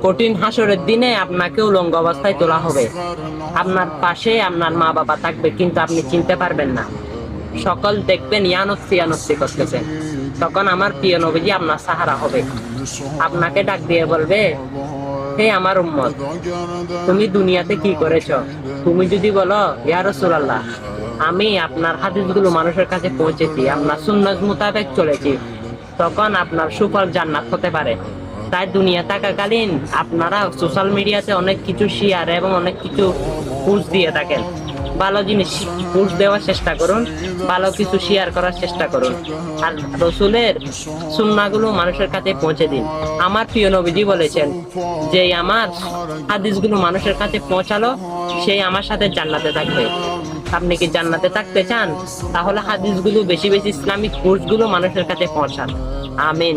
কঠিন হাসরের দিনে আপনাকে উলঙ্গ অবস্থায় তোলা হবে। আপনার পাশে আপনার মা বাবা থাকবে, কিন্তু আপনি চিনতে পারবেন না। সকল দেখবেন ইয়ানফসি ইয়ানফসি করতেছেন। তখন আমার প্রিয় নবীজি আপনার সাহারা হবে, আপনাকে ডাক দিয়ে বলবে, হে আমার উম্মত, তুমি দুনিয়াতে কি করেছো? তুমি যদি বলো, ইয়া রাসূলুল্লাহ, আমি আপনার হাদিসগুলো মানুষের কাছে পৌঁছেছি, আপনার সুন্নাত মোতাবেক চলেছি, তখন আপনার সুফল জান্নাত হতে পারে। তাই দুনিয়া থাকাকালীন আপনারা সোশ্যাল মিডিয়াতে অনেক কিছু শেয়ার এবং অনেক কিছু পোস্ট দিয়ে থাকেন। ভালো জিনিস পোস্ট দেওয়ার চেষ্টা করুন, ভালো কিছু শেয়ার করার চেষ্টা করুন, আর রসুলের সুন্নাহগুলো মানুষের কাছে পৌঁছে দিন। আমার প্রিয় নবীজি বলেছেন যে আমার হাদিসগুলো মানুষের কাছে পৌঁছালো, সেই আমার সাথে জান্নাতে থাকবে। আপনি কি জান্নাতে থাকতে চান? তাহলে হাদিসগুলো বেশি বেশি, ইসলামিক পোস্টগুলো মানুষের কাছে পৌঁছান। আমিন।